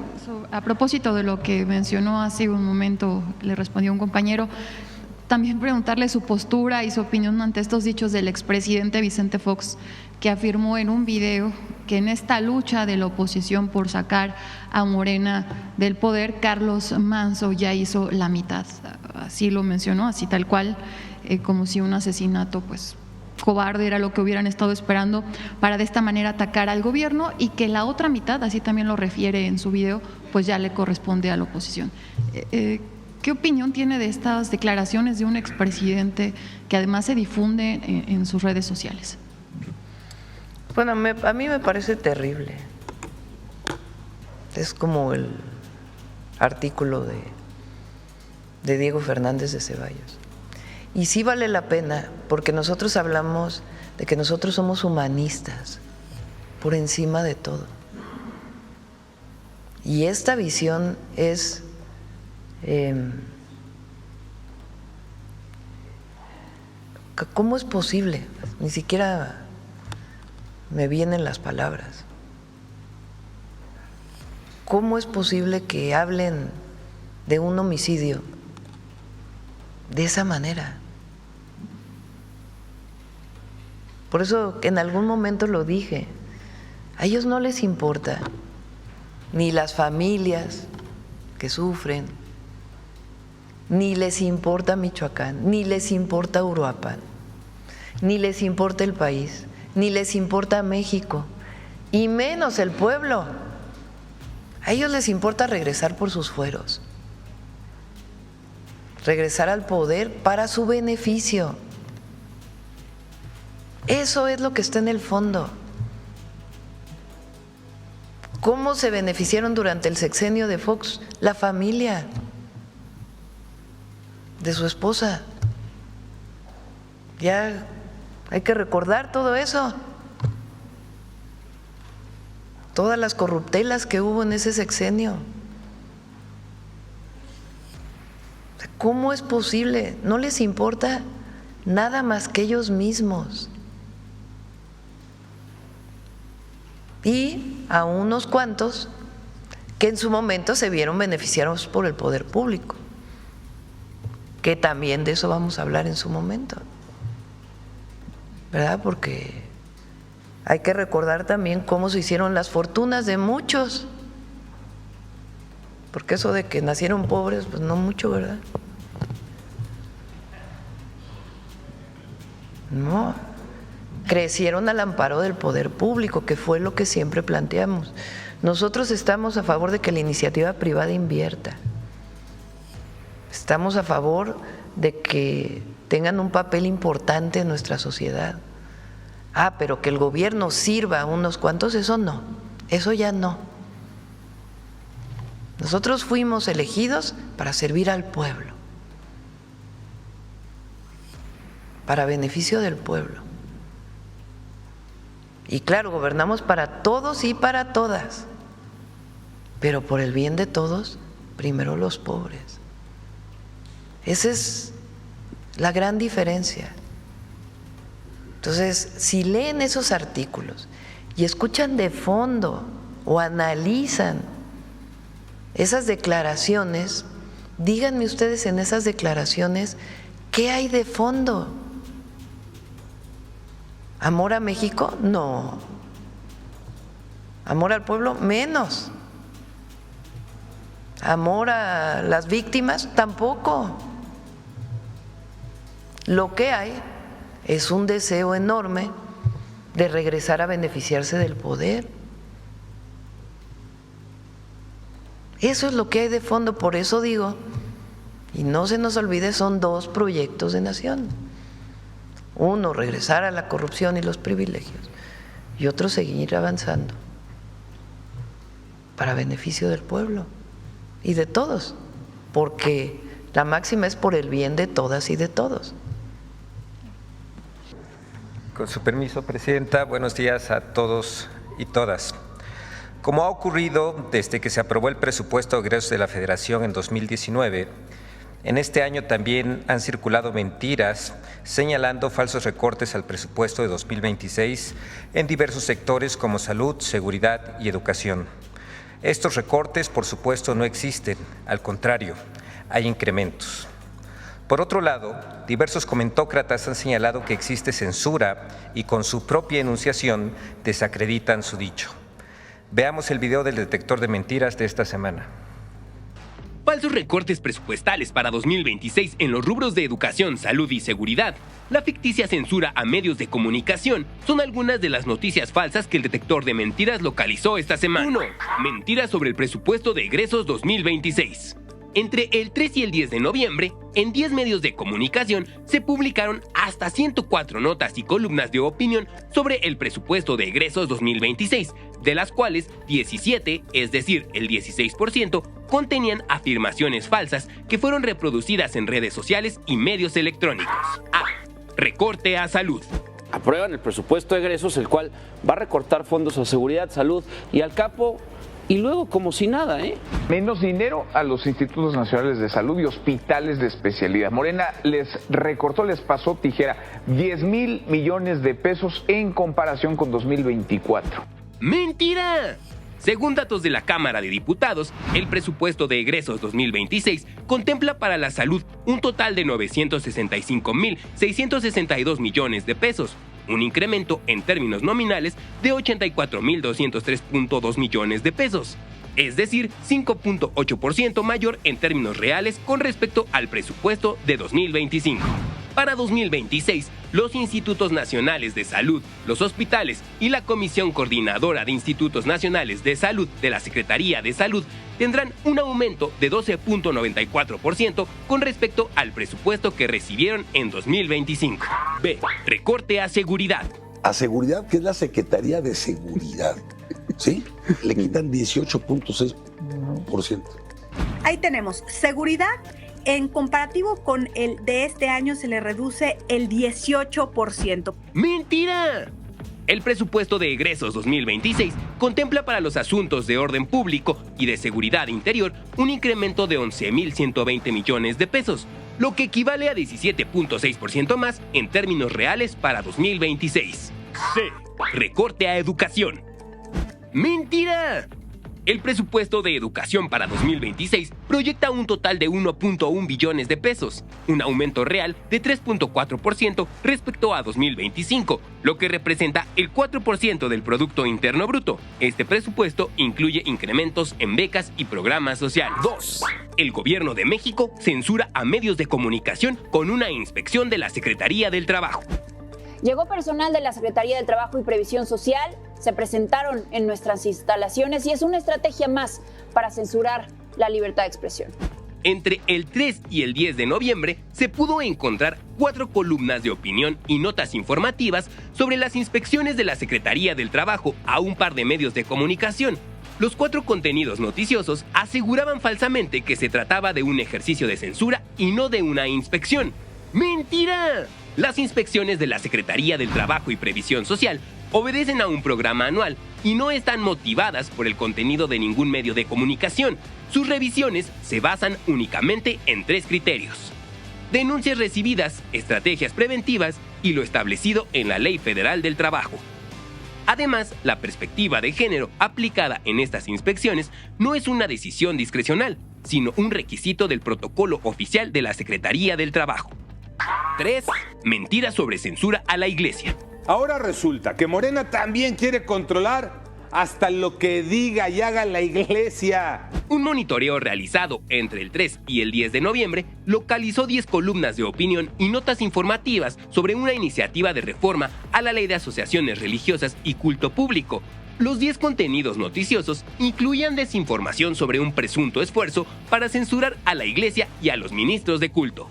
a propósito de lo que mencionó hace un momento, le respondió un compañero, también preguntarle su postura y su opinión ante estos dichos del expresidente Vicente Fox, que afirmó en un video que en esta lucha de la oposición por sacar a Morena del poder, Carlos Manzo ya hizo la mitad. Así lo mencionó, así tal cual, como si un asesinato pues cobarde era lo que hubieran estado esperando para de esta manera atacar al gobierno, y que la otra mitad, así también lo refiere en su video, pues ya le corresponde a la oposición. ¿Qué opinión tiene de estas declaraciones de un expresidente que además se difunde en sus redes sociales? Bueno, a mí me parece terrible. Es como el artículo de Diego Fernández de Ceballos. Y sí vale la pena, porque nosotros hablamos de que nosotros somos humanistas, por encima de todo. Y esta visión es ¿cómo es posible? Ni siquiera me vienen las palabras. ¿Cómo es posible que hablen de un homicidio de esa manera? Por eso en algún momento lo dije, a ellos no les importa ni las familias que sufren, ni les importa Michoacán, ni les importa Uruapan, ni les importa el país, ni les importa México, y menos el pueblo. A ellos les importa regresar por sus fueros, regresar al poder para su beneficio. Eso es lo que está en el fondo. ¿Cómo se beneficiaron durante el sexenio de Fox? La familia de su esposa. Ya hay que recordar todo eso. Todas las corruptelas que hubo en ese sexenio. ¿Cómo es posible? No les importa nada más que ellos mismos. Y a unos cuantos que en su momento se vieron beneficiados por el poder público, que también de eso vamos a hablar en su momento, ¿verdad? Porque hay que recordar también cómo se hicieron las fortunas de muchos, porque eso de que nacieron pobres, pues no mucho, ¿verdad? No, crecieron al amparo del poder público, que fue lo que siempre planteamos. Nosotros estamos a favor de que la iniciativa privada invierta. Estamos a favor de que tengan un papel importante en nuestra sociedad. Pero que el gobierno sirva a unos cuantos, eso no, eso ya no. Nosotros fuimos elegidos para servir al pueblo, para beneficio del pueblo. Y claro, gobernamos para todos y para todas, pero por el bien de todos, primero los pobres. Esa es la gran diferencia. Entonces, si leen esos artículos y escuchan de fondo o analizan esas declaraciones, díganme ustedes en esas declaraciones, ¿qué hay de fondo? ¿Amor a México? No. ¿Amor al pueblo? Menos. ¿Amor a las víctimas? Tampoco. Lo que hay es un deseo enorme de regresar a beneficiarse del poder. Eso es lo que hay de fondo, por eso digo, y no se nos olvide, son dos proyectos de nación. Uno, regresar a la corrupción y los privilegios, y otro, seguir avanzando para beneficio del pueblo y de todos, porque la máxima es por el bien de todas y de todos. Con su permiso, Presidenta, buenos días a todos y todas. Como ha ocurrido desde que se aprobó el presupuesto de egresos de la Federación en 2019, en este año también han circulado mentiras señalando falsos recortes al presupuesto de 2026 en diversos sectores como salud, seguridad y educación. Estos recortes, por supuesto, no existen, al contrario, hay incrementos. Por otro lado, diversos comentócratas han señalado que existe censura y con su propia enunciación desacreditan su dicho. Veamos el video del detector de mentiras de esta semana. Falsos recortes presupuestales para 2026 en los rubros de educación, salud y seguridad. La ficticia censura a medios de comunicación son algunas de las noticias falsas que el detector de mentiras localizó esta semana. 1. Mentiras sobre el presupuesto de egresos 2026. Entre el 3 y el 10 de noviembre, en 10 medios de comunicación se publicaron hasta 104 notas y columnas de opinión sobre el presupuesto de egresos 2026, de las cuales 17, es decir, el 16%, contenían afirmaciones falsas que fueron reproducidas en redes sociales y medios electrónicos. A. Recorte a salud. Aprueban el presupuesto de egresos, el cual va a recortar fondos a seguridad, salud y al capo. Y luego, como si nada, Menos dinero a los institutos nacionales de salud y hospitales de especialidad. Morena les recortó, les pasó tijera, 10,000 millones de pesos en comparación con 2024. ¡Mentira! Según datos de la Cámara de Diputados, el presupuesto de egresos 2026 contempla para la salud un total de 965,662 millones de pesos, un incremento en términos nominales de 84,203,2 millones de pesos, es decir, 5,8% mayor en términos reales con respecto al presupuesto de 2025. Para 2026, los institutos nacionales de salud, los hospitales y la Comisión Coordinadora de Institutos Nacionales de Salud de la Secretaría de Salud tendrán un aumento de 12,94% con respecto al presupuesto que recibieron en 2025. B. Recorte a seguridad. A seguridad, que es la Secretaría de Seguridad, ¿sí? Le quitan 18,6%. Ahí tenemos seguridad. En comparativo con el de este año se le reduce el 18%. ¡Mentira! El presupuesto de egresos 2026 contempla para los asuntos de orden público y de seguridad interior un incremento de 11,120 millones de pesos, lo que equivale a 17,6% más en términos reales para 2026. C. Recorte a educación. ¡Mentira! El presupuesto de educación para 2026 proyecta un total de 1,1 billones de pesos, un aumento real de 3,4% respecto a 2025, lo que representa el 4% del Producto Interno Bruto. Este presupuesto incluye incrementos en becas y programas sociales. 2. El Gobierno de México censura a medios de comunicación con una inspección de la Secretaría del Trabajo. Llegó personal de la Secretaría del Trabajo y Previsión Social, se presentaron en nuestras instalaciones y es una estrategia más para censurar la libertad de expresión. Entre el 3 y el 10 de noviembre se pudo encontrar 4 columnas de opinión y notas informativas sobre las inspecciones de la Secretaría del Trabajo a un par de medios de comunicación. Los 4 contenidos noticiosos aseguraban falsamente que se trataba de un ejercicio de censura y no de una inspección. ¡Mentira! Las inspecciones de la Secretaría del Trabajo y Previsión Social obedecen a un programa anual y no están motivadas por el contenido de ningún medio de comunicación. Sus revisiones se basan únicamente en 3 criterios: denuncias recibidas, estrategias preventivas y lo establecido en la Ley Federal del Trabajo. Además, la perspectiva de género aplicada en estas inspecciones no es una decisión discrecional, sino un requisito del protocolo oficial de la Secretaría del Trabajo. 3. Mentiras sobre censura a la Iglesia. Ahora resulta que Morena también quiere controlar hasta lo que diga y haga la Iglesia. Un monitoreo realizado entre el 3 y el 10 de noviembre localizó 10 columnas de opinión y notas informativas sobre una iniciativa de reforma a la Ley de Asociaciones Religiosas y Culto Público. Los 10 contenidos noticiosos incluían desinformación sobre un presunto esfuerzo para censurar a la Iglesia y a los ministros de culto.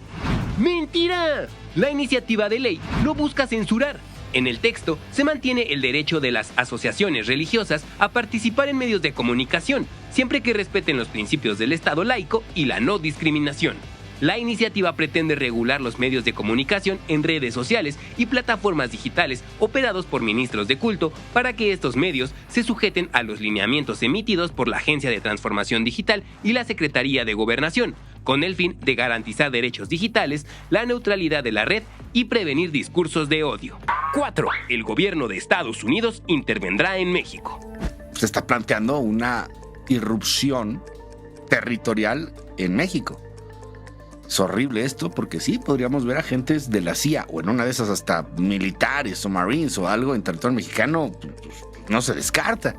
¡Mentira! La iniciativa de ley no busca censurar. En el texto se mantiene el derecho de las asociaciones religiosas a participar en medios de comunicación, siempre que respeten los principios del Estado laico y la no discriminación. La iniciativa pretende regular los medios de comunicación en redes sociales y plataformas digitales operados por ministros de culto para que estos medios se sujeten a los lineamientos emitidos por la Agencia de Transformación Digital y la Secretaría de Gobernación, con el fin de garantizar derechos digitales, la neutralidad de la red y prevenir discursos de odio. 4. El gobierno de Estados Unidos intervendrá en México. Se está planteando una irrupción territorial en México. Es horrible esto porque sí, podríamos ver agentes de la CIA o en una de esas hasta militares o marines o algo en territorio mexicano. No se descarta.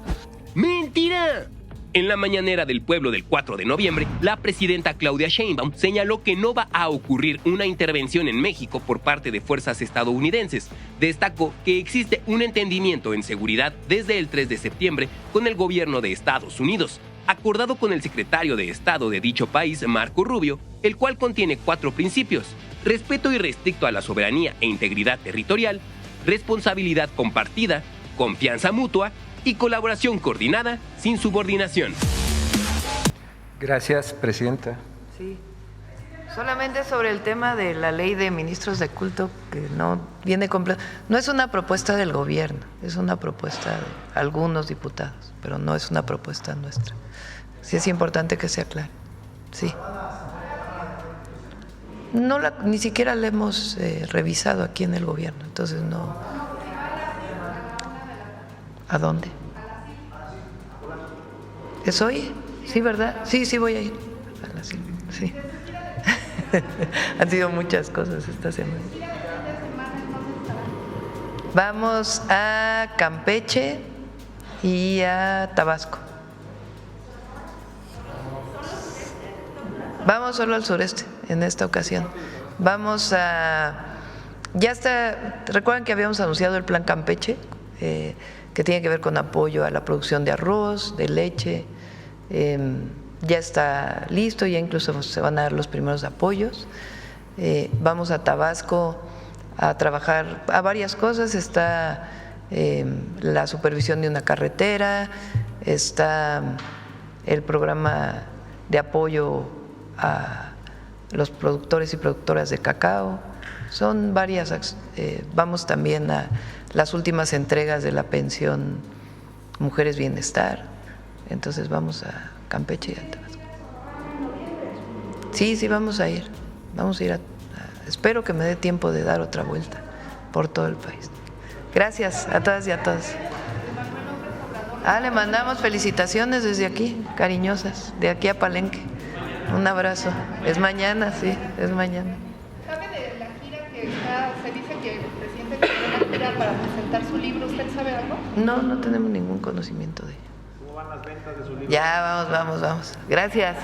¡Mentira! En la mañanera del pueblo del 4 de noviembre, la presidenta Claudia Sheinbaum señaló que no va a ocurrir una intervención en México por parte de fuerzas estadounidenses. Destacó que existe un entendimiento en seguridad desde el 3 de septiembre con el gobierno de Estados Unidos, acordado con el secretario de Estado de dicho país, Marco Rubio, el cual contiene 4 principios: respeto irrestricto a la soberanía e integridad territorial, responsabilidad compartida, confianza mutua y colaboración coordinada sin subordinación. Gracias, presidenta. Sí. Solamente sobre el tema de la ley de ministros de culto, que no viene completa. No es una propuesta del gobierno, es una propuesta de algunos diputados, pero no es una propuesta nuestra. Sí es importante que se aclare. Sí. Ni siquiera la hemos revisado aquí en el gobierno, entonces no. ¿A dónde? ¿Es hoy? Sí, ¿verdad? Sí, voy a ir. Sí. Han sido muchas cosas esta semana. Vamos a Campeche y a Tabasco. Vamos solo al sureste en esta ocasión. Ya está, ¿recuerdan que habíamos anunciado el plan Campeche? Que tiene que ver con apoyo a la producción de arroz, de leche. Ya está listo, ya incluso se van a dar los primeros apoyos. Vamos a Tabasco a trabajar a varias cosas. Está la supervisión de una carretera, está el programa de apoyo a los productores y productoras de cacao. Son varias. Vamos también a las últimas entregas de la pensión Mujeres Bienestar. Entonces vamos a Campeche y a Tabasco. Sí, vamos a ir. Vamos a ir espero que me dé tiempo de dar otra vuelta por todo el país. Gracias a todas y a todos. Le mandamos felicitaciones desde aquí, cariñosas, de aquí a Palenque. Un abrazo. Es mañana, sí, es mañana. ¿Sabe de la gira que se dice que el presidente tiene una gira para presentar su libro? ¿Usted sabe algo? No tenemos ningún conocimiento de ello. ¿Cómo van las ventas de su libro? Ya, vamos. Gracias.